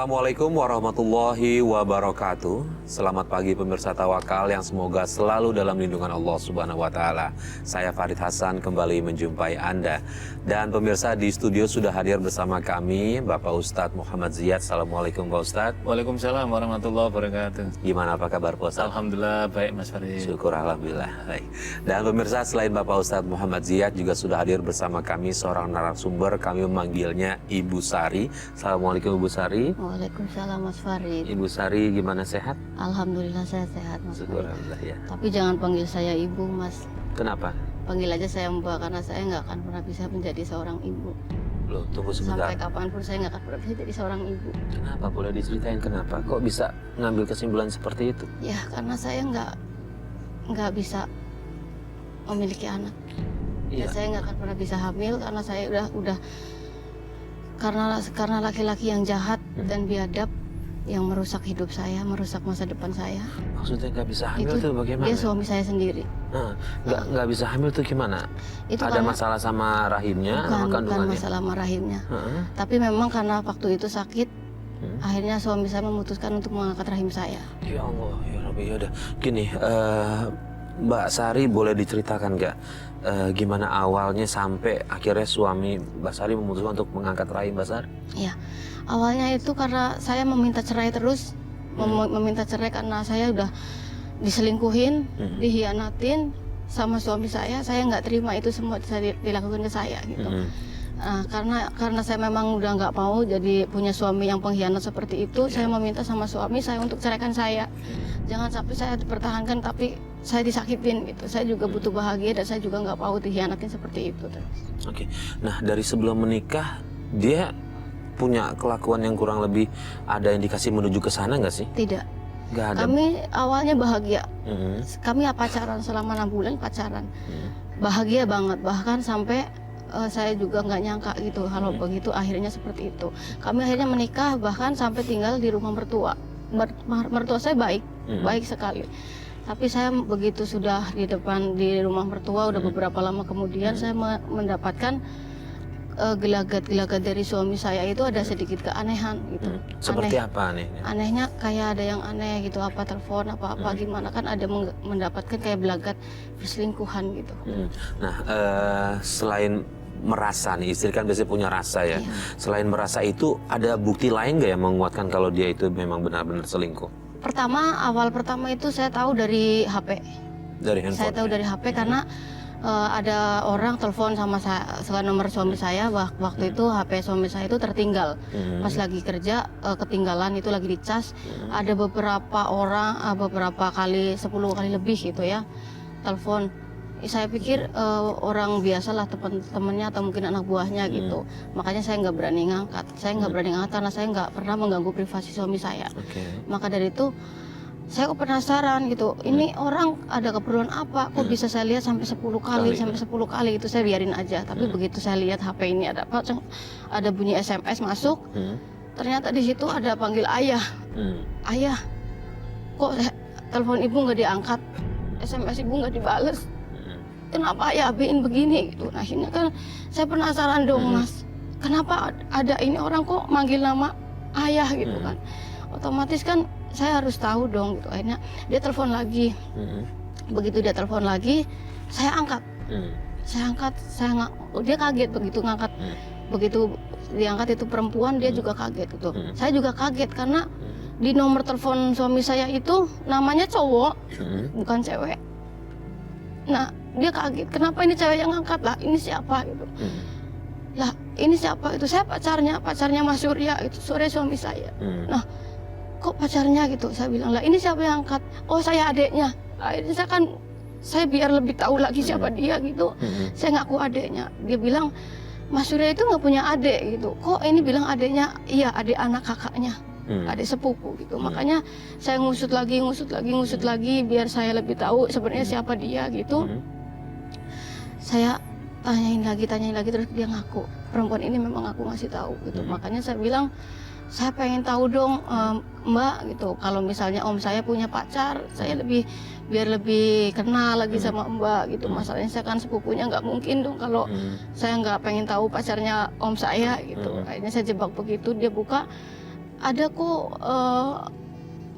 Assalamualaikum warahmatullahi wabarakatuh. Selamat pagi pemirsa Tawakal yang semoga selalu dalam lindungan Allah Subhanahu wa taala. Saya Farid Hasan kembali menjumpai Anda. Dan pemirsa di studio sudah hadir bersama kami Bapak Ustadz Muhammad Ziyad. Assalamualaikum Pak Ustadz. Waalaikumsalam warahmatullahi wabarakatuh. Gimana apa kabar Pak Ustadz? Alhamdulillah baik Mas Farid. Syukur alhamdulillah. Baik. Dan pemirsa selain Bapak Ustadz Muhammad Ziyad juga sudah hadir bersama kami seorang narasumber. Kami memanggilnya Ibu Sari. Assalamualaikum Ibu Sari. Waalaikumsalam Mas Farid. Ibu Sari gimana, sehat? Alhamdulillah saya sehat Mas Syukur Farid. alhamdulillah ya. Tapi jangan panggil saya ibu Mas. Kenapa? Panggil aja saya Mbak karena saya nggak akan pernah bisa menjadi seorang ibu. Loh, tunggu sebentar. Sampai kapanpun saya nggak akan pernah bisa jadi seorang ibu. Kenapa? Boleh diceritain kenapa? Kok bisa ngambil kesimpulan seperti itu? Ya karena saya nggak bisa memiliki anak. Iya. Ya, saya nggak akan pernah bisa hamil karena saya udah karena laki-laki yang jahat dan biadab yang merusak hidup saya, merusak masa depan saya. Maksudnya nggak bisa hamil tuh bagaimana? Dia suami saya sendiri. Nah, nggak bisa hamil tuh gimana? Itu ada karena- masalah sama rahimnya, sama Bukan kandungannya? masalah sama rahimnya. Heeh. Tapi memang karena waktu itu sakit, akhirnya suami saya memutuskan untuk mengangkat rahim saya. Ya Allah, ya Rabbi, yaudah. Gini, Mbak Sari boleh diceritakan nggak gimana awalnya sampai akhirnya suami Mbak Sari memutuskan untuk mengangkat rahim Mbak Sari? Ya, awalnya itu karena saya meminta cerai terus, meminta cerai karena saya udah diselingkuhin, dihianatin sama suami saya nggak terima itu semua dilakukan ke saya gitu. Nah, karena saya memang udah nggak mau jadi punya suami yang pengkhianat seperti itu, saya meminta sama suami saya untuk ceraikan saya. Jangan sampai saya dipertahankan tapi saya disakitin gitu. Saya juga butuh bahagia dan saya juga nggak mau dihianatin seperti itu terus. Oke. Nah, dari sebelum menikah dia punya kelakuan yang kurang lebih ada indikasi menuju ke sana nggak sih? Tidak. Nggak ada. Kami awalnya bahagia. Mhm. Kami pacaran selama 6 bulan pacaran. Bahagia banget bahkan sampai saya juga nggak nyangka gitu kalau begitu akhirnya seperti itu. Kami akhirnya menikah bahkan sampai tinggal di rumah mertua. Mertua saya baik, baik sekali. Tapi saya begitu sudah di rumah mertua udah beberapa lama kemudian saya mendapatkan gelagat-gelagat dari suami saya itu ada sedikit keanehan gitu. Seperti Aneh. apa nih? Anehnya kayak ada yang aneh gitu, apa telepon apa gimana kan ada mendapatkan kayak belagat perselingkuhan gitu. Nah, selain merasa nih, istri kan biasanya punya rasa ya. Iya. Selain merasa itu, ada bukti lain nggak yang menguatkan kalau dia itu memang benar-benar selingkuh? Awal pertama itu saya tahu dari HP. Dari handphone? Saya tahu dari HP karena ada orang telepon sama saya, nomor suami saya. Waktu itu HP suami saya itu tertinggal. Pas lagi kerja ketinggalan itu lagi dicas. Ada beberapa orang beberapa kali 10 kali lebih gitu ya telepon. Saya pikir orang biasalah teman-temannya atau mungkin anak buahnya gitu. Makanya saya nggak berani ngangkat. Saya nggak berani ngangkat karena saya nggak pernah mengganggu privasi suami saya. Maka dari itu saya kok penasaran gitu. Ini orang ada keperluan apa? Kok bisa saya lihat sampai 10 kali sampai 10 kali itu saya biarin aja. Tapi begitu saya lihat HP ini ada apa? Ada bunyi SMS masuk. Ternyata di situ ada panggil ayah. Ayah, kok telepon ibu nggak diangkat? SMS ibu nggak dibales? Kenapa ayah abiin begini gitu? Nah akhirnya kan saya penasaran dong Mas. Kenapa ada ini orang kok manggil nama ayah gitu kan? Otomatis kan saya harus tahu dong gitu. Akhirnya dia telepon lagi. Begitu dia telepon lagi, saya angkat. Dia kaget begitu ngangkat. Begitu diangkat itu perempuan, dia juga kaget gitu. Saya juga kaget karena di nomor telepon suami saya itu namanya cowok, bukan cewek. Nah, dia kaget, kenapa ini cewek yang ngangkat lah, ini siapa gitu. Lah, ini siapa itu? Saya pacarnya Mas Surya, itu Surya suami saya. Nah, kok pacarnya gitu? Saya bilang, lah ini siapa yang angkat? Oh, saya adeknya. Akhirnya saya biar lebih tahu lagi siapa dia gitu. Saya ngaku adeknya. Dia bilang, Mas Surya itu nggak punya adek gitu. Kok ini bilang adeknya? Iya, adek anak kakaknya. Adik sepupu gitu. Makanya saya ngusut lagi biar saya lebih tahu sebenarnya siapa dia gitu. Saya tanyain lagi terus dia ngaku perempuan ini memang aku ngasih tahu gitu. Makanya saya bilang saya pengen tahu dong Mbak gitu, kalau misalnya om saya punya pacar, saya biar lebih kenal lagi sama Mbak gitu. Masalahnya saya kan sepupunya, nggak mungkin dong kalau saya nggak pengen tahu pacarnya om saya gitu. Akhirnya saya jebak begitu, dia buka ada kok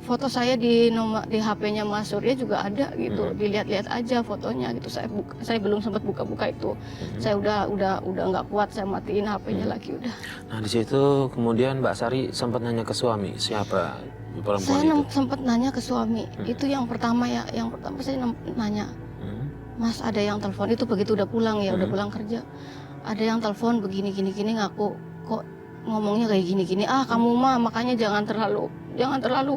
foto saya di HP-nya Mas Surya juga ada gitu. Dilihat-lihat aja fotonya gitu. Saya belum sempat buka-buka itu. Saya udah nggak kuat, saya matiin HP-nya lagi udah. Nah di situ kemudian Mbak Sari sempat nanya ke suami siapa perempuan Saya itu. sempat nanya ke suami. Itu yang pertama ya. Yang pertama saya nanya, Mas ada yang telepon, itu begitu udah pulang ya, udah pulang kerja. Ada yang telepon begini ngaku kok ngomongnya kayak gini. Kamu mah makanya jangan terlalu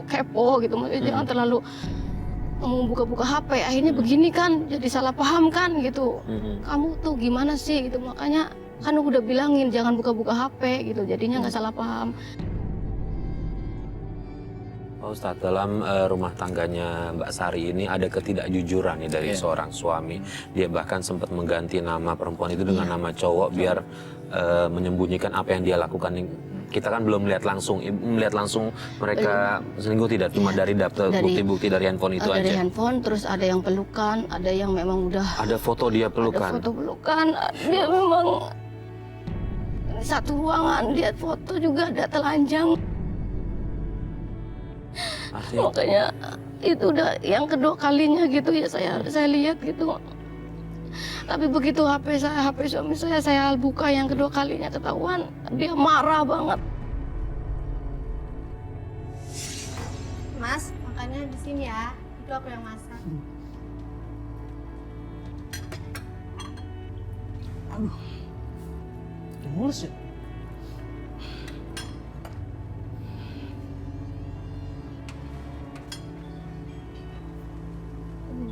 kepo gitu, maksudnya jangan terlalu mau buka-buka HP. Akhirnya begini kan, jadi salah paham kan gitu. Kamu tuh gimana sih gitu, makanya kan udah bilangin jangan buka-buka HP gitu, jadinya nggak salah paham. Pak Ustadz, dalam rumah tangganya Mbak Sari ini ada ketidakjujuran nih dari seorang suami. Dia bahkan sempat mengganti nama perempuan itu dengan nama cowok biar menyembunyikan apa yang dia lakukan. Kita kan belum melihat langsung mereka selingkuh tidak, cuma dari daftar bukti-bukti dari handphone itu dari aja. handphone, terus ada yang pelukan, ada yang memang udah Ada foto dia ada pelukan. foto pelukan, dia memang satu ruangan, lihat foto juga ada telanjang. Artinya, Makanya itu udah yang kedua kalinya gitu ya saya lihat gitu. Tapi begitu HP suami saya buka yang kedua kalinya ketahuan, dia marah banget. Mas, makannya di sini ya. Itu aku yang masak. Mulus ya?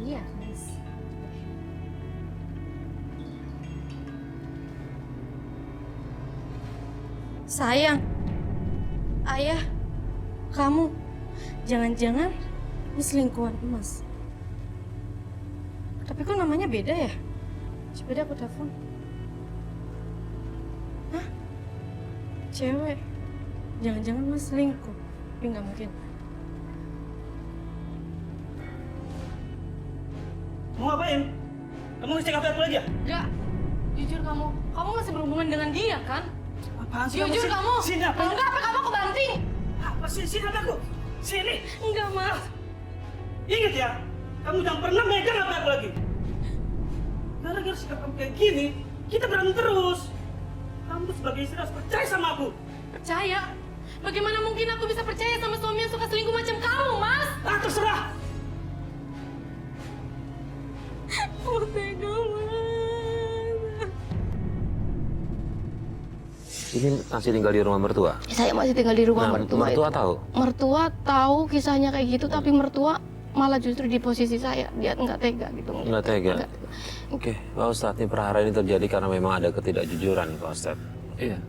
Iya, Mas. Sayang, ayah, kamu jangan-jangan ini selingkuhan Mas. Tapi kok namanya beda ya? Coba deh aku telepon. Hah? Cewek? Jangan-jangan Mas selingkuh? Tapi nggak mungkin. Mau ngapain? Kamu ngecek HP aku lagi ya? Enggak, jujur kamu masih berhubungan dengan dia kan? Apaan sih? Jujur kamu. Sini apa? Kalau enggak, apa kamu aku banting? Apa sih? Sini HP aku. Sini. Enggak, Mas. Ingat ya, kamu jangan pernah megang HP aku lagi. Gara-gara sikap kamu kayak gini, kita berantem terus. Kamu sebagai istri harus percaya sama aku. Percaya? Bagaimana mungkin aku bisa percaya sama suami yang suka selingkuh macam kamu, Mas? Ah, terserah. Aku tega, Mas. ini masih tinggal di rumah mertua. Saya masih tinggal di rumah Nah, mertua. mertua itu. tahu? Mertua tahu kisahnya kayak gitu, tapi mertua malah justru di posisi saya, dia nggak tega gitu. Nggak tega. Nggak. Oke, Pak Ustadz, ini perhara ini terjadi karena memang ada ketidakjujuran, Pak Ustadz. Iya.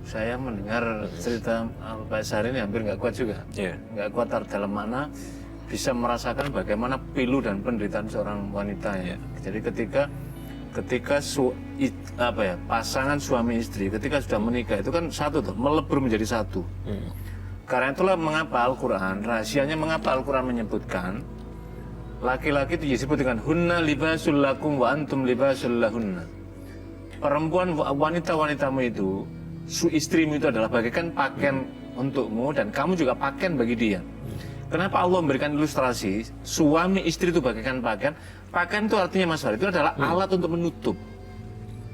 Saya mendengar cerita Mbak Sari ini hampir nggak kuat juga. Iya. Nggak kuat dalam makna bisa merasakan bagaimana pilu dan penderitaan seorang wanita ya. Jadi ketika pasangan suami istri ketika sudah menikah itu kan satu tuh, melebur menjadi satu. Karena itulah mengapa Al-Quran, rahasianya mengapa Al-Quran menyebutkan laki-laki itu disebut dengan hunna libasul lakum wa antum libasul lahunna. Perempuan, wanita-wanitamu itu, istrimu itu adalah bagaikan pakaian untukmu dan kamu juga pakaian bagi dia. Kenapa Allah memberikan ilustrasi suami istri itu bagaikan pakaian? Pakaian itu artinya Mas Farid, itu adalah alat untuk menutup.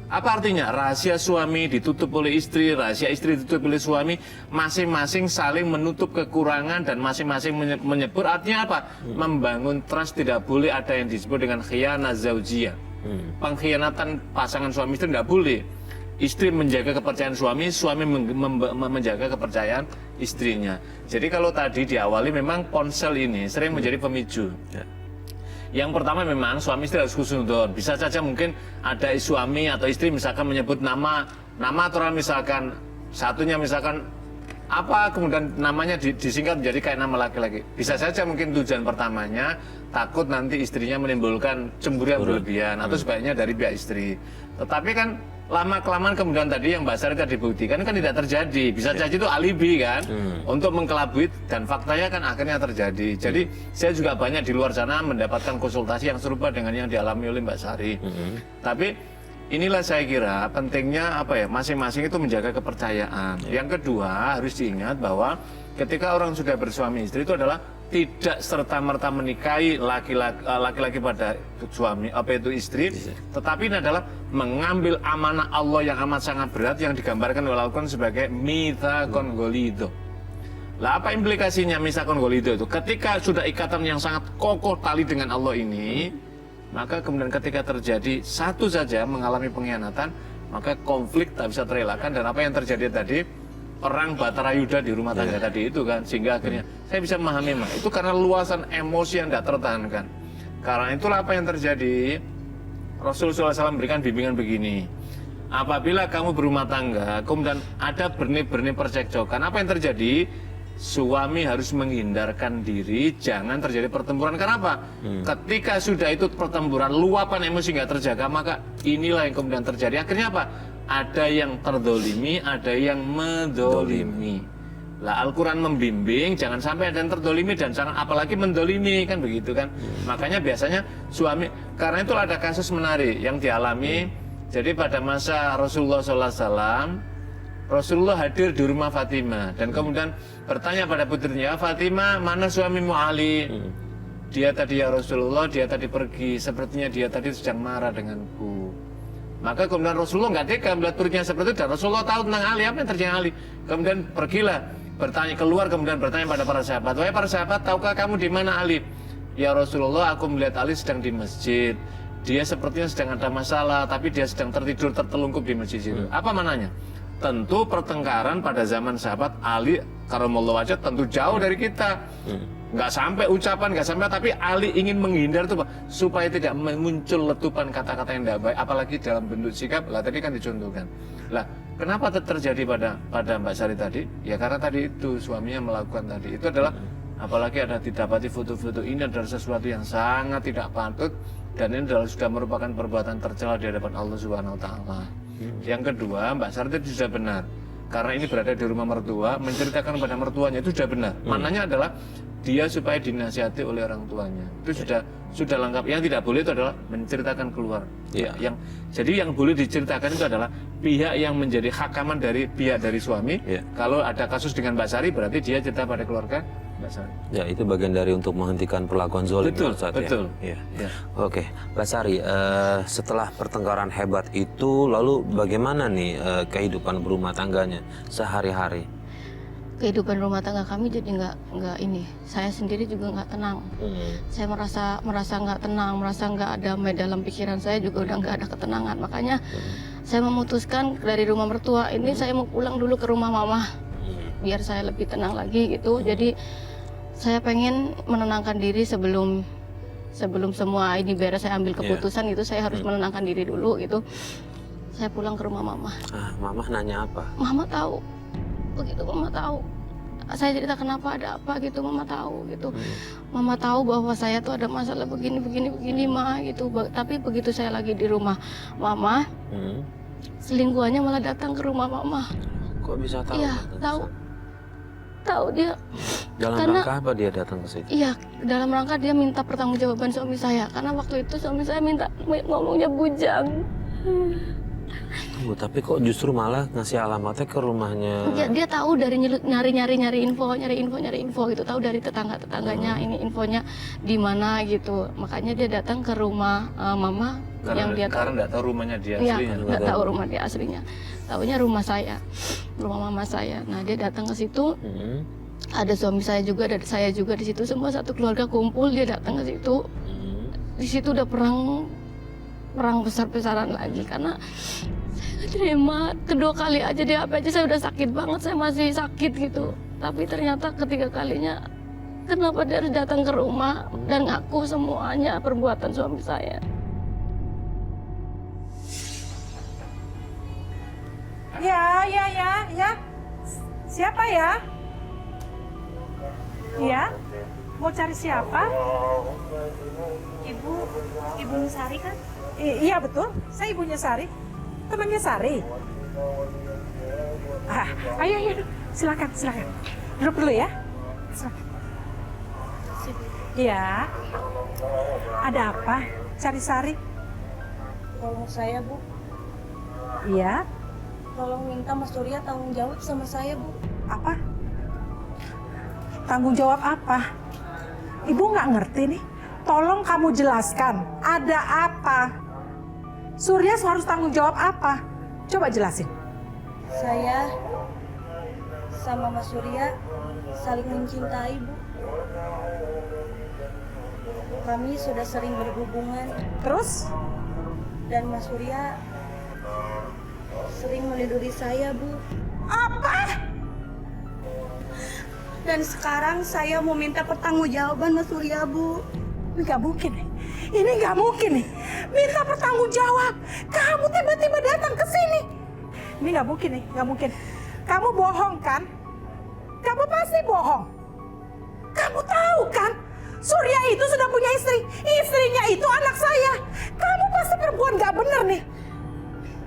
Apa artinya? Rahasia suami ditutup oleh istri, rahasia istri ditutup oleh suami, masing-masing saling menutup kekurangan dan masing-masing menyebur. Artinya apa? Membangun trust, tidak boleh ada yang disebut dengan khianah zaujiyah. Pengkhianatan pasangan suami istri tidak boleh. Istri menjaga kepercayaan suami, suami menjaga kepercayaan istrinya. Jadi kalau tadi diawali memang ponsel ini sering menjadi pemicu. Yang pertama memang suami istri harus husnuzon. Bisa saja mungkin ada suami atau istri misalkan menyebut nama atau misalkan satunya misalkan apa kemudian namanya disingkat menjadi kayak nama laki-laki. Bisa saja mungkin tujuan pertamanya takut nanti istrinya menimbulkan cemburu yang berlebihan atau sebaiknya dari pihak istri. Tetapi kan lama-kelamaan kemudian tadi yang Mbak Sari tadi buktikan kan tidak terjadi. Bisa saja itu alibi kan untuk mengkelabui dan faktanya kan akhirnya terjadi. Jadi saya juga banyak di luar sana mendapatkan konsultasi yang serupa dengan yang dialami oleh Mbak Sari. Tapi inilah saya kira pentingnya masing-masing itu menjaga kepercayaan. Yang kedua harus diingat bahwa ketika orang sudah bersuami istri itu adalah tidak serta-merta menikahi laki-laki pada suami istri, tetapi ini adalah mengambil amanah Allah yang amat sangat berat yang digambarkan oleh Al-Quran sebagai mitsaqon ghalido. Lah apa implikasinya mitsaqon ghalido itu? Ketika sudah ikatan yang sangat kokoh tali dengan Allah ini, maka kemudian ketika terjadi satu saja mengalami pengkhianatan, maka konflik tak bisa terelakkan, dan apa yang terjadi tadi, perang Batara Yuda di rumah tangga tadi itu kan, sehingga akhirnya saya bisa memahami itu karena luasan emosi yang tidak tertahankan. Karena itulah apa yang terjadi, Rasulullah SAW memberikan bimbingan begini, apabila kamu berumah tangga kemudian ada benih-benih percekcokan, apa yang terjadi? Suami harus menghindarkan diri, jangan terjadi pertempuran. Kenapa? Ketika sudah itu pertempuran, luapan emosi nggak terjaga, maka inilah yang kemudian terjadi. Akhirnya apa? Ada yang terdolimi, ada yang mendolimi. Lah Al-Quran membimbing, jangan sampai ada yang terdolimi dan jangan apalagi mendolimi, kan begitu kan? Makanya biasanya suami, karena itu ada kasus menarik yang dialami. Jadi pada masa Rasulullah SAW, Rasulullah hadir di rumah Fatimah dan kemudian bertanya pada putrinya, Fatimah, mana suamimu Ali? Dia tadi ya Rasulullah, dia tadi pergi, sepertinya dia tadi sedang marah denganku. Maka kemudian Rasulullah nggak tega melihat putrinya seperti itu, dan Rasulullah tahu tentang Ali, apa yang terjadi Ali. Kemudian pergilah, keluar kemudian bertanya pada para sahabat, wahai para sahabat, tahukah kamu di mana Ali? Ya Rasulullah, aku melihat Ali sedang di masjid. Dia sepertinya sedang ada masalah, tapi dia sedang tertidur tertelungkup di masjid itu. Apa mananya? Tentu pertengkaran pada zaman sahabat Ali karamallahu wajhah tentu jauh dari kita, nggak sampai ucapan, nggak sampai, tapi Ali ingin menghindar itu supaya tidak muncul letupan kata-kata yang tidak baik, apalagi dalam bentuk sikap. Lah tadi kan dicontohkan. Lah kenapa terjadi pada Mbak Sari tadi? Ya karena tadi itu suaminya melakukan tadi itu adalah, apalagi ada didapati foto-foto ini adalah sesuatu yang sangat tidak patut, dan ini adalah sudah merupakan perbuatan tercela di hadapan Allah Subhanahu Wa Taala. Yang kedua, Mbak Sarti itu sudah benar, karena ini berada di rumah mertua, menceritakan pada mertuanya itu sudah benar. Maknanya adalah dia supaya dinasihati oleh orang tuanya, itu sudah lengkap. Yang tidak boleh itu adalah menceritakan keluar. Jadi yang boleh diceritakan itu adalah pihak yang menjadi hakaman dari pihak dari suami. Kalau ada kasus dengan Mbak Sari, berarti dia cerita pada keluarga Mbak Sari. Ya, itu bagian dari untuk menghentikan perlakuan zalim. Betul. Ya. Oke, Mbak Sari, setelah pertengkaran hebat itu, lalu bagaimana nih kehidupan berumah tangganya sehari-hari? Kehidupan rumah tangga kami jadi nggak ini. Saya sendiri juga nggak tenang. Saya merasa nggak tenang, merasa nggak damai dalam pikiran saya, juga udah nggak ada ketenangan. Makanya saya memutuskan dari rumah mertua ini saya mau pulang dulu ke rumah mama, biar saya lebih tenang lagi gitu. Jadi saya pengen menenangkan diri sebelum semua ini beres, saya ambil keputusan gitu. Saya harus menenangkan diri dulu gitu. Saya pulang ke rumah mama. Mama nanya apa? Mama tahu. Begitu mama tahu, saya cerita kenapa, ada apa gitu, mama tahu gitu. Mama tahu bahwa saya tuh ada masalah begini ma gitu. Tapi begitu saya lagi di rumah mama, selingkuhannya malah datang ke rumah mama. Kok bisa tahu? Iya, tahu dia. Dalam rangka apa dia datang ke situ? Iya, dalam rangka dia minta pertanggungjawaban suami saya, karena waktu itu suami saya ngomongnya bujang. Tapi kok justru malah ngasih alamatnya ke rumahnya? Dia tahu dari nyari info gitu, tahu dari tetangganya ini infonya di mana gitu. Makanya dia datang ke rumah mama yang dia tahu. Karena nggak tahu rumahnya dia Iya, aslinya. nggak tahu rumah dia aslinya. Tahunya rumah saya, rumah mama saya. Nah dia datang ke situ. Ada suami saya juga, ada saya juga di situ. Semua satu keluarga kumpul, dia datang ke situ. Di situ udah perang besar-besaran lagi, karena saya terima kedua kali aja di HP aja saya udah sakit banget, saya masih sakit gitu. Tapi ternyata ketiga kalinya, kenapa dia harus datang ke rumah dan ngaku semuanya perbuatan suami saya. Ya. Siapa ya? Iya? Mau cari siapa? Ibu Nusari kan? Iya betul, saya ibunya Sari. Temannya Sari. Ayo, silakan. Duduk dulu ya. Silakan. Iya. Ada apa? Cari Sari? Tolong saya, Bu. Iya. Tolong minta Mas Surya tanggung jawab sama saya, Bu. Apa? Tanggung jawab apa? Ibu nggak ngerti nih. Tolong kamu jelaskan, ada apa? Surya harus tanggung jawab apa? Coba jelasin. Saya sama Mas Surya saling mencintai, Bu. Kami sudah sering berhubungan Terus? dan Mas Surya sering melindungi saya, Bu. Apa? Dan sekarang saya mau minta pertanggungjawaban Mas Surya, Bu. Ini nggak mungkin nih. Ini nggak mungkin nih. Minta pertanggung jawab. Kamu tiba-tiba datang ke sini. Ini nggak mungkin nih, nggak mungkin. Kamu bohong kan? Kamu pasti bohong. Kamu tahu kan? Surya itu sudah punya istri. Istrinya itu anak saya. Kamu pasti perempuan nggak bener nih.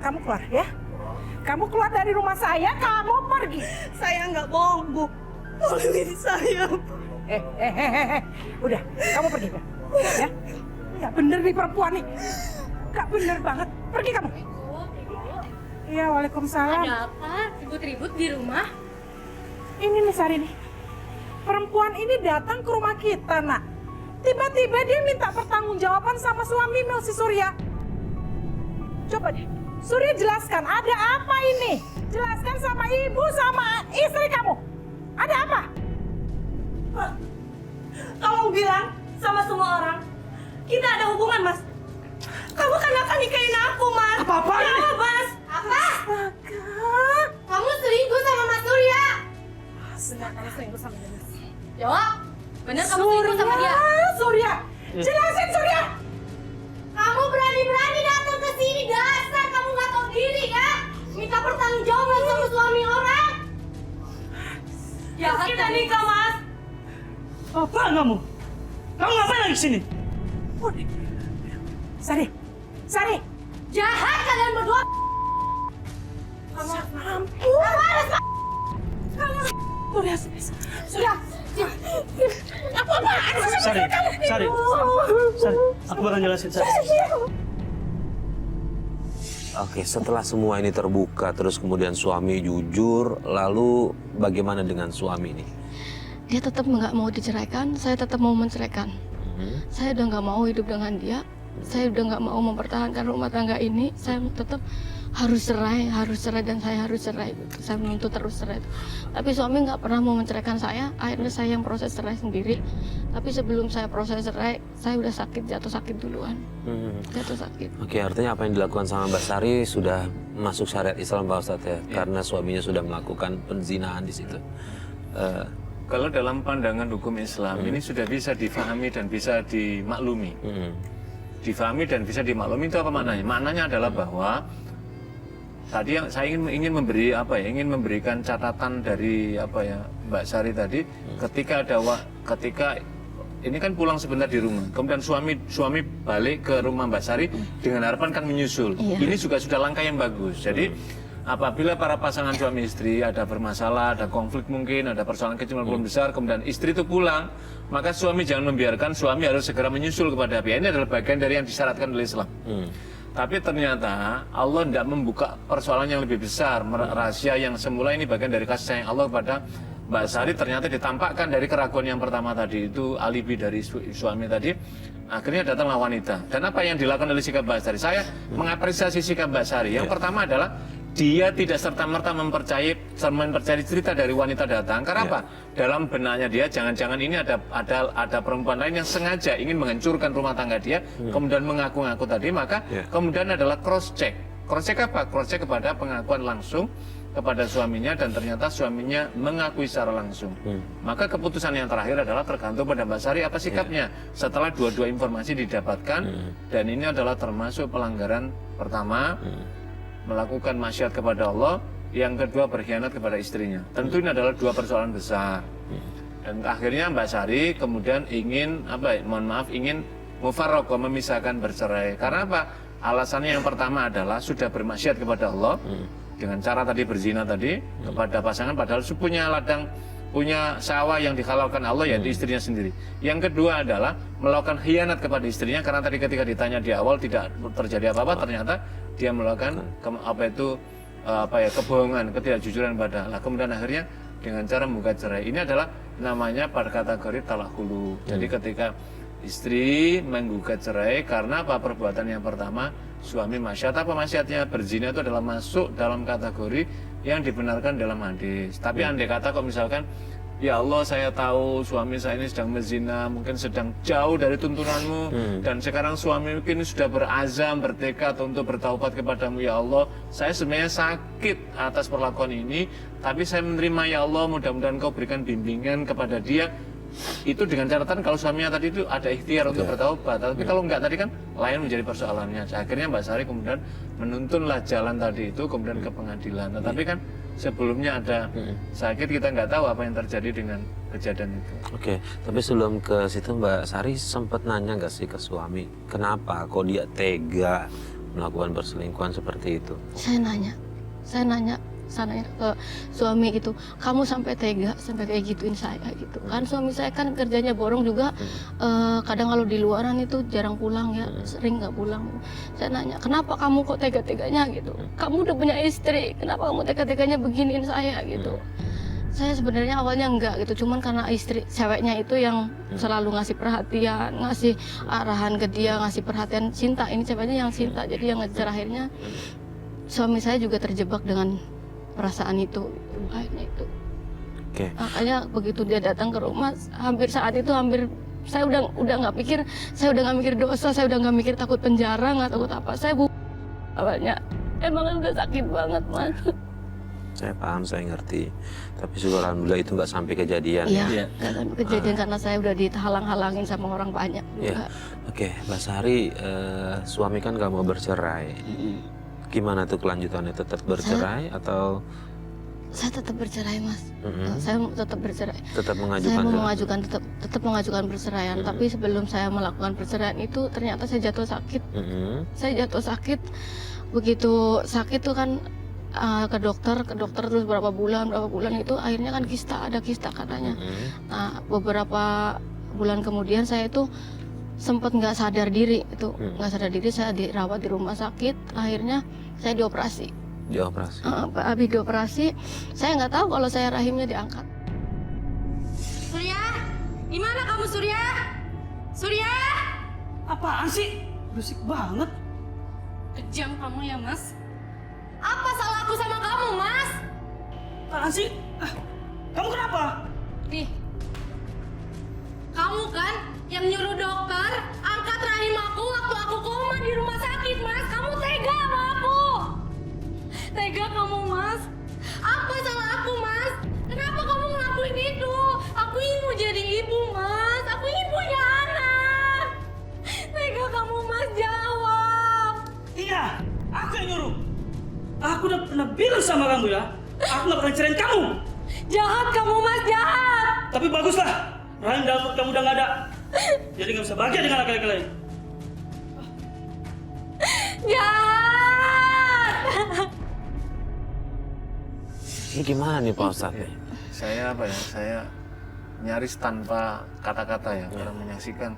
Kamu keluar ya. Kamu keluar dari rumah saya. Kamu pergi. Saya nggak bohong, Bu. Tolongin saya, Bu. Udah, kamu pergi kan? Ya, nggak bener nih perempuan nih. Nggak bener banget. Pergi kamu. Iya, waalaikumsalam. Ada apa? Ribut-ribut di rumah? Ini nih Sari nih. Perempuan ini datang ke rumah kita, nak. Tiba-tiba dia minta pertanggungjawaban sama suami si Surya. Coba deh, Surya jelaskan ada apa ini? Jelaskan sama ibu sama istri kamu. Ada apa? Kamu bilang sama semua orang, kita ada hubungan, Mas. Kamu kan akan nikahin aku, Mas. Apa-apaan ini? Kenapa, Mas? Apa? Astaga. Kamu selingkuh sama Mas Surya? Astaga, kamu selingkuh sama dia. Jawab. Bener kamu selingkuh sama dia? Surya. Jelasin Surya. Kamu berani-berani datang ke sini, dasar kamu nggak tahu diri ya? Minta pertanggungjawaban sama suami orang. Jahat Kita kamu. nikah, Mas. Apaan kamu? Kamu ngapain lagi sini? Sari. Sari. Jahat kalian berdua. Ampun. Surya. Surya. Apa-apaan? Sari, Sari, aku bakal jelasin, Sari. Oke, setelah semua ini terbuka, terus kemudian suami jujur, lalu bagaimana dengan suami ini? Dia tetap nggak mau diceraikan, saya tetap mau menceraikan. Saya udah nggak mau hidup dengan dia. Saya udah nggak mau mempertahankan rumah tangga ini. Saya tetap harus cerai dan saya harus cerai. Saya menuntut terus cerai. Tapi suami nggak pernah mau menceraikan saya. Akhirnya saya yang proses cerai sendiri. Tapi sebelum saya proses cerai, saya udah jatuh sakit duluan. Jatuh sakit. Oke, artinya apa yang dilakukan sama Mbak Sari sudah masuk syariat Islam, Pak Ustadz ya? Karena suaminya sudah melakukan penzinahan di situ. Kalau dalam pandangan hukum Islam ini sudah bisa difahami dan bisa dimaklumi. Difahami dan bisa dimaklumi itu apa maknanya? Maknanya adalah bahwa tadi yang saya ingin memberi ingin memberikan catatan dari Mbak Sari tadi, ketika ini kan pulang sebentar di rumah, kemudian suami balik ke rumah Mbak Sari dengan harapan kan menyusul. Iya. Ini juga sudah langkah yang bagus. Jadi apabila para pasangan suami istri ada bermasalah, ada konflik mungkin, ada persoalan kecil maupun besar, kemudian istri itu pulang, maka suami jangan membiarkan, suami harus segera menyusul kepada pihak. Ini adalah bagian dari yang disyaratkan oleh Islam. Tapi ternyata Allah tidak membuka persoalan yang lebih besar, rahasia yang semula ini bagian dari kasih sayang Allah kepada Mbak Sari ternyata ditampakkan dari keraguan yang pertama tadi, itu alibi dari suami tadi. Akhirnya datanglah wanita. Dan apa yang dilakukan oleh sikap Mbak Sari? Saya mengapresiasi sikap Mbak Sari. Yang pertama adalah dia tidak serta-merta mempercayai cerita dari wanita datang. Karena apa? Dalam benaknya dia, jangan-jangan ini ada perempuan lain yang sengaja ingin menghancurkan rumah tangga dia, kemudian mengaku-ngaku tadi, maka kemudian adalah cross check. Cross check apa? Cross check kepada pengakuan langsung kepada suaminya, dan ternyata suaminya mengakui secara langsung. Maka keputusan yang terakhir adalah tergantung pada Mbak Sari apa sikapnya setelah dua-dua informasi didapatkan, dan ini adalah termasuk pelanggaran pertama, melakukan maksiat kepada Allah, yang kedua berkhianat kepada istrinya. Tentu ini adalah dua persoalan besar. Dan akhirnya Mbak Sari kemudian ingin ingin mufarraqah, memisahkan, bercerai. Karena apa? Alasannya yang pertama adalah sudah bermaksiat kepada Allah dengan cara tadi berzina tadi kepada pasangan, padahal punya ladang, punya sawah yang dihalalkan Allah, yaitu istrinya sendiri. Yang kedua adalah melakukan khianat kepada istrinya, karena tadi ketika ditanya di awal tidak terjadi apa-apa, ternyata dia melakukan kebohongan, ketidakjujuran pada Allah. Kemudian akhirnya dengan cara membuka cerai. Ini adalah namanya pada kategori talak hulu. Jadi ketika istri menggugat cerai karena apa? Perbuatan yang pertama suami maksiat. Apa maksiatnya? Berzina itu adalah masuk dalam kategori yang dibenarkan dalam hadis. Tapi andai kata kok misalkan, ya Allah saya tahu suami saya ini sedang berzina, mungkin sedang jauh dari tuntunanmu, dan sekarang suami mungkin sudah berazam, bertekad untuk bertaubat kepadamu, ya Allah saya sebenarnya sakit atas perlakuan ini, tapi saya menerima ya Allah, mudah-mudahan kau berikan bimbingan kepada dia. Itu dengan catatan kalau suaminya tadi itu ada ikhtiar untuk bertaubat. Tapi kalau enggak tadi kan lain menjadi persoalannya. Akhirnya Mbak Sari kemudian menuntunlah jalan tadi itu kemudian ke pengadilan. Tetapi kan sebelumnya ada sakit, kita nggak tahu apa yang terjadi dengan kejadian itu. Oke, tapi sebelum ke situ Mbak Sari sempat nanya nggak sih ke suami, kenapa kok dia tega melakukan perselingkuhan seperti itu? Saya nanya ke suami gitu, kamu sampai tega sampai kayak gituin saya gitu kan. Suami saya kan kerjanya borong juga, kadang kalau di luaran itu jarang pulang ya, sering nggak pulang. Saya nanya, kenapa kamu kok tega-teganya gitu, kamu udah punya istri, kenapa kamu tega-teganya beginiin saya gitu. Saya sebenarnya awalnya enggak gitu, cuman karena istri ceweknya itu yang selalu ngasih perhatian, ngasih arahan ke dia, ngasih perhatian, cinta, ini ceweknya yang cinta, jadi yang ngejar. Akhirnya suami saya juga terjebak dengan perasaan itu, akhirnya itu. Makanya begitu dia datang ke rumah, hampir saat itu saya udah nggak mikir, saya udah nggak mikir dosa, saya udah nggak mikir takut penjara, nggak takut apa. Saya awalnya emang udah sakit banget Mas. Saya paham, saya ngerti. Tapi syukur alhamdulillah itu nggak sampai kejadian. Iya, nggak sampai kejadian karena saya udah dihalang-halangin sama orang banyak juga. Oke, Mbak Sari, suami kan nggak mau bercerai. Gimana tuh kelanjutannya? Tetap bercerai atau? Saya tetap bercerai Mas. Saya tetap bercerai. Tetap mengajukan? Saya mau tetap mengajukan perceraian. Tapi sebelum saya melakukan perceraian itu ternyata saya jatuh sakit. Saya jatuh sakit. Begitu sakit tuh kan ke dokter terus berapa bulan itu akhirnya kan ada kista katanya. Nah, beberapa bulan kemudian saya itu sempat nggak sadar diri, saya dirawat di rumah sakit. Akhirnya saya dioperasi. Habis dioperasi saya nggak tahu kalau saya rahimnya diangkat. Surya, di mana kamu Surya? Surya? Apaan sih? Berisik banget. Kejam kamu ya Mas. Apa salah aku sama kamu Mas? Apaan sih? Kamu kenapa? Nih, kamu kan yang nyuruh dokter angkat rahim aku waktu aku koma di rumah sakit, Mas. Kamu tega sama aku. Tega kamu, Mas. Apa salah aku, Mas? Kenapa kamu ngelakuin itu? Aku ini mau jadi ibu, Mas. Aku ini punya anak. Tega kamu, Mas. Jawab. Iya, aku yang nyuruh. Aku udah pernah bilang sama kamu ya, aku gak bakal cerain kamu. Jahat kamu, Mas. Jahat. Tapi baguslah, rahim dalam perut kamu udah gak ada. Jadi gak bisa bahagia dengan laki-laki lain. Jahat. Ini gimana nih Pak Ustadz? Saya nyaris tanpa kata-kata ya, karena menyaksikan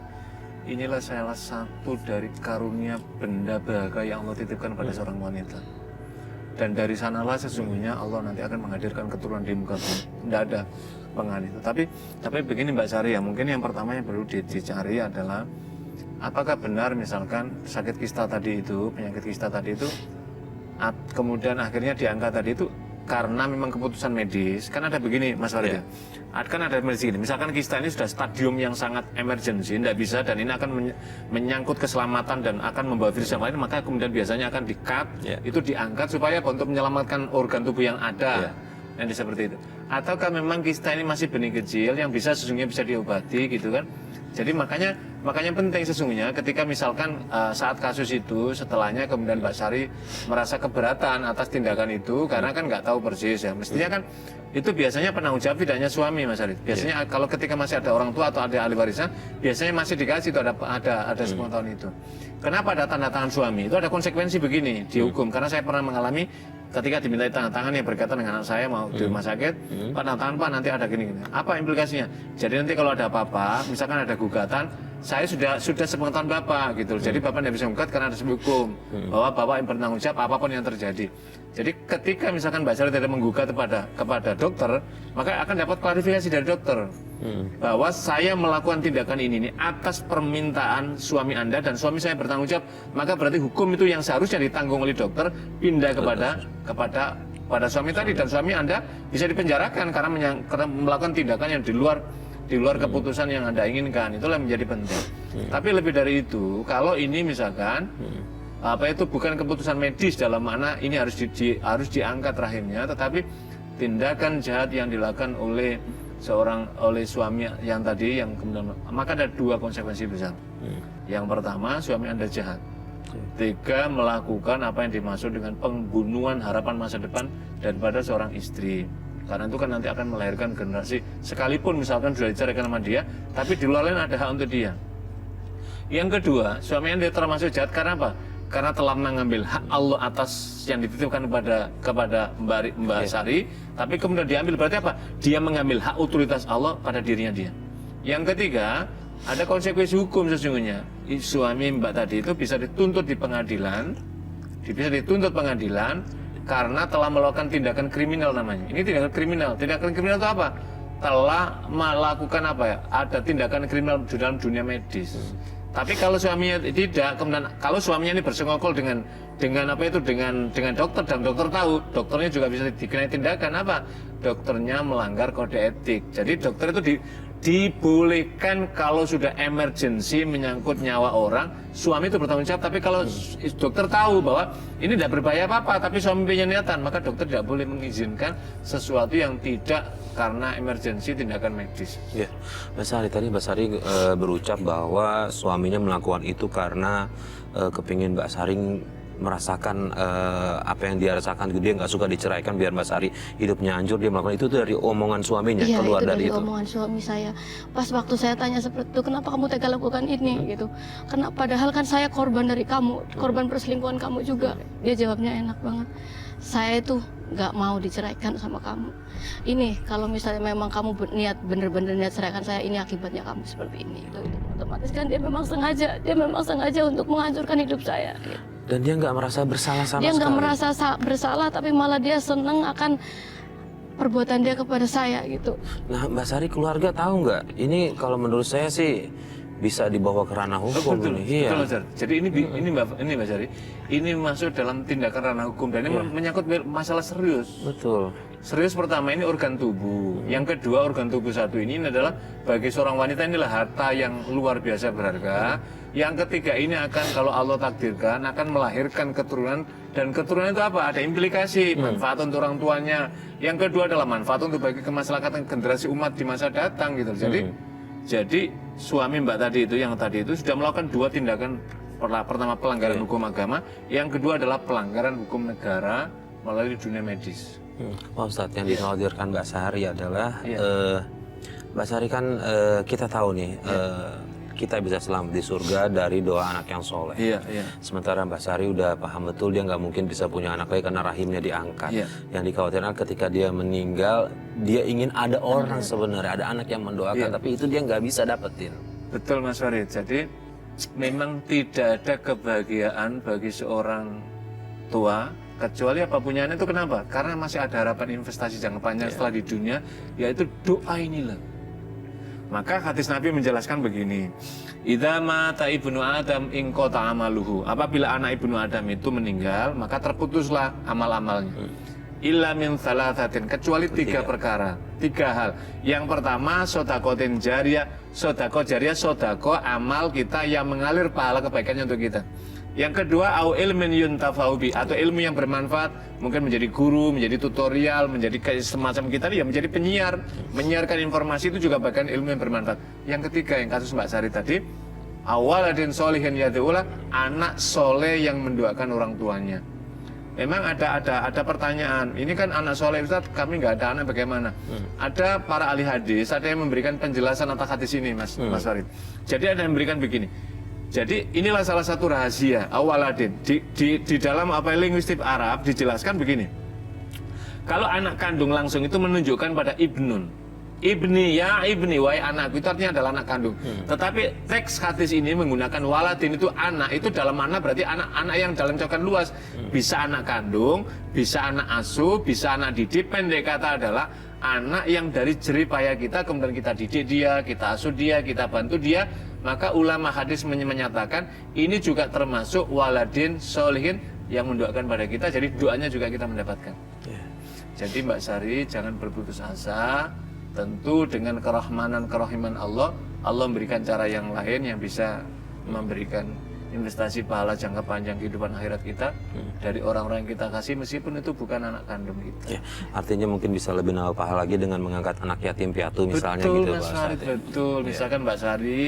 inilah salah satu dari karunia benda berharga yang Allah titipkan pada seorang wanita. Dan dari sanalah sesungguhnya Allah nanti akan menghadirkan keturunan di muka bumi. Tidak ada pengaruh itu. Tapi begini Mbak Sari ya, mungkin yang pertama yang perlu dicari adalah apakah benar misalkan sakit kista tadi itu, penyakit kista tadi itu, kemudian akhirnya diangkat tadi itu karena memang keputusan medis. Kan ada begini Mas Farid ya. Kan ada medis gini, misalkan kista ini sudah stadium yang sangat emergency, tidak bisa, dan ini akan menyangkut keselamatan dan akan membawa virus yang lain, maka kemudian biasanya akan di-cut, itu diangkat supaya untuk menyelamatkan organ tubuh yang ada. Yang seperti itu. Ataukah memang kista ini masih benih kecil yang sesungguhnya bisa diobati gitu kan. Jadi makanya penting sesungguhnya ketika misalkan saat kasus itu setelahnya kemudian Mbak Sari merasa keberatan atas tindakan itu karena kan nggak tahu persis ya. Mestinya kan itu biasanya penanggung jawab tidak hanya suami Mas Sari. Biasanya kalau ketika masih ada orang tua atau ada ahli warisan biasanya masih dikasih itu ada 10 tahun itu. Kenapa ada tanda tangan suami? Itu ada konsekuensi begini dihukum karena saya pernah mengalami ketika dimintai tanda tangan yang berkaitan dengan anak saya mau di rumah sakit, Pak tanda tangan Pak nanti ada gini. Apa implikasinya? Jadi nanti kalau ada apa-apa, misalkan ada gugatan, saya sudah sepengetahuan Bapak gitu. Jadi Bapak tidak bisa menggugat karena ada hukum bahwa Bapak yang bertanggung jawab apapun yang terjadi. Jadi ketika misalkan Mbak Sari tidak menggugat kepada dokter, maka akan dapat klarifikasi dari dokter bahwa saya melakukan tindakan ini atas permintaan suami Anda dan suami saya bertanggung jawab. Maka berarti hukum itu yang seharusnya ditanggung oleh dokter pindah kepada suami tadi, dan suami Anda bisa dipenjarakan karena melakukan tindakan yang di luar keputusan yang Anda inginkan. Itulah yang menjadi penting. Tapi lebih dari itu, kalau ini misalkan bukan keputusan medis dalam makna ini harus diangkat rahimnya, tetapi tindakan jahat yang dilakukan oleh suami yang tadi, yang kemudian maka ada dua konsekuensi besar. Yang pertama, suami Anda jahat, tega melakukan apa yang dimaksud dengan pembunuhan harapan masa depan daripada seorang istri. Karena itu kan nanti akan melahirkan generasi, sekalipun misalkan sudah diceraikan sama dia, tapi di luar lain ada hak untuk dia. Yang kedua, suami Anda termasuk jahat karena apa? Karena telah mengambil hak Allah atas yang dititipkan kepada Mbak Sari, tapi kemudian diambil, berarti apa? Dia mengambil hak otoritas Allah pada dirinya dia. Yang ketiga, ada konsekuensi hukum sesungguhnya. Suami Mbak tadi itu bisa dituntut di pengadilan, karena telah melakukan tindakan kriminal namanya. Ini tindakan kriminal. Tindakan kriminal itu apa? Telah melakukan ada tindakan kriminal di dalam dunia medis. Tapi kalau suaminya tidak, kemudian kalau suaminya ini bersengkokol dengan dokter, dan dokter tahu, dokternya juga bisa dikenai tindakan apa? Dokternya melanggar kode etik. Jadi dokter itu dibolehkan kalau sudah emergency menyangkut nyawa orang, suami itu bertanggung jawab. Tapi kalau dokter tahu bahwa ini tidak berbahaya apa-apa, tapi suami punya niatan, maka dokter tidak boleh mengizinkan sesuatu yang tidak karena emergency tindakan medis. Ya, Mbak Sari tadi berucap bahwa suaminya melakukan itu karena kepingin Mbak Sari merasakan apa yang dia rasakan, dia nggak suka diceraikan biar Mbak Sari hidupnya hancur, dia melakukan itu dari omongan suaminya, iya, keluar dari itu. Omongan suami saya. Pas waktu saya tanya seperti itu, kenapa kamu tega lakukan ini gitu? Karena padahal kan saya korban dari kamu, korban perselingkuhan kamu juga. Dia jawabnya enak banget. Saya itu nggak mau diceraikan sama kamu. Ini kalau misalnya memang kamu bener-bener niat ceraikan saya, ini akibatnya kamu seperti ini. Itu otomatis kan dia memang sengaja untuk menghancurkan hidup saya. Gitu. Dan dia nggak merasa bersalah sama sekali. Dia nggak merasa bersalah, tapi malah dia seneng akan perbuatan dia kepada saya gitu. Nah, Mbak Sari, keluarga tahu nggak? Ini kalau menurut saya sih bisa dibawa ke ranah hukum. Betul, Iya. Betul, jadi ini Mbak Sari, ini masuk dalam tindakan ranah hukum dan ini menyangkut masalah serius. Betul. Serius, pertama ini organ tubuh. Yang kedua, organ tubuh satu ini adalah bagi seorang wanita inilah harta yang luar biasa berharga. Yang ketiga ini akan, kalau Allah takdirkan, akan melahirkan keturunan, dan keturunan itu apa? Ada implikasi, manfaat untuk orang tuanya. Yang kedua adalah manfaat untuk bagi kemaslahatan generasi umat di masa datang gitu. Jadi suami Mbak tadi itu sudah melakukan dua tindakan. Pertama pelanggaran hukum agama, yang kedua adalah pelanggaran hukum negara melalui dunia medis. Pak Ustadz, yang dikhawatirkan Mbak Sari adalah Mbak Sari kan kita tahu nih kita bisa selamat di surga dari doa anak yang soleh. Iya. Sementara Mbak Sari udah paham betul dia nggak mungkin bisa punya anak lagi karena rahimnya diangkat. Iya. Yang dikhawatirkan ketika dia meninggal, dia ingin ada orang sebenarnya, ada anak yang mendoakan, tapi itu dia nggak bisa dapetin. Betul Mas Farid. Jadi memang tidak ada kebahagiaan bagi seorang tua kecuali apa punyanya itu. Kenapa? Karena masih ada harapan investasi jangka panjang setelah di dunia, yaitu doa inilah. Maka hadis Nabi menjelaskan begini, idza mata ibnu Adam in qata amaluhu. Apabila anak ibnu Adam itu meninggal, maka terputuslah amal-amalnya. Illa min thalathatin, kecuali tiga perkara, tiga hal. Yang pertama, sodakotin jariyah. Sodako jariyah, sodako amal kita yang mengalir pahala kebaikannya untuk kita. Yang kedua, au ilmin yuntafa'u bi, atau ilmu yang bermanfaat, mungkin menjadi guru, menjadi tutorial, menjadi semacam kita ya, menjadi penyiar, menyiarkan informasi itu juga bagian ilmu yang bermanfaat. Yang ketiga, yang kasus Mbak Sari tadi, awaladin solihin yad'ulah, anak soleh yang mendoakan orang tuanya. Memang ada pertanyaan, ini kan anak soleh Ustaz, kami nggak ada anak, bagaimana? Ada para ahli hadis, ada yang memberikan penjelasan atas hadis ini, Mas Farid. Jadi ada yang memberikan begini. Jadi inilah salah satu rahasia awaladin di dalam linguistik Arab dijelaskan begini. Kalau anak kandung langsung itu menunjukkan pada ibnun. ibni ya ibni wahai anakku, itu artinya adalah anak kandung. Tetapi teks hadis ini menggunakan waladin itu anak, itu dalam mana berarti anak-anak yang dalam cakupan luas. Bisa anak kandung, bisa anak asuh, bisa anak didik. Pendek kata adalah anak yang dari jerih payah kita, kemudian kita didik dia, kita asuh dia, kita bantu dia. Maka ulama hadis menyatakan ini juga termasuk waladin solihin yang mendoakan pada kita. Jadi doanya juga kita mendapatkan. Jadi Mbak Sari jangan berputus asa. Tentu dengan kerahiman Allah, Allah memberikan cara yang lain yang bisa memberikan investasi pahala jangka panjang kehidupan akhirat kita dari orang-orang yang kita kasih, meskipun itu bukan anak kandung kita. Ya, artinya mungkin bisa lebih nambah pahala lagi dengan mengangkat anak yatim piatu misalnya Betul, gitu Mas Pak Farid, Ustadz, ya. betul. Misalkan Mbak Sari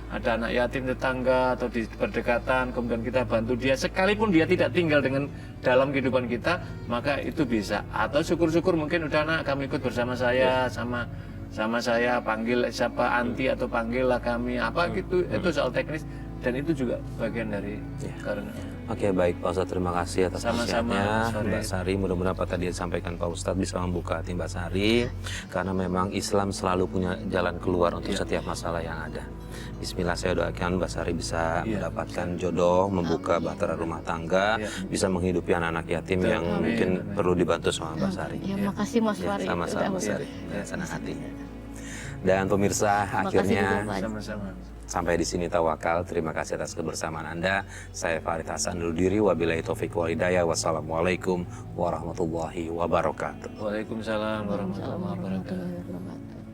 ada anak yatim tetangga atau di berdekatan, kemudian kita bantu dia, sekalipun dia tidak tinggal dengan dalam kehidupan kita, maka itu bisa. Atau syukur-syukur mungkin udah nak kamu ikut bersama saya, sama saya panggil siapa anti atau panggillah kami apa gitu. Itu soal teknis dan itu juga bagian dari karena. Oke, baik Pak Ustadz, terima kasih atas Sama-sama, nasihatnya Mas Mbak Sari. Mudah-mudahan apa tadi disampaikan Pak Ustadz bisa membuka hati Mbak Sari, karena memang Islam selalu punya jalan keluar untuk setiap masalah yang ada. Bismillah, saya doakan Mbak Sari bisa mendapatkan jodoh, membuka bahtera rumah tangga, bisa menghidupi anak-anak yatim yang mungkin perlu dibantu sama Mbak Sari. Ya, makasih Mas Ya, Farid. sama-sama Mbak Sari, senang hati. Dan pemirsa, Makasih akhirnya juga, Pak. Sama-sama. sampai di sini tawakal. Terima kasih atas kebersamaan Anda. Saya Farid Hasan undur diri. Wabillahi taufiq wal hidayah. Wassalamualaikum warahmatullahi wabarakatuh. Waalaikumsalam warahmatullahi wabarakatuh. Warahmatullahi wabarakatuh.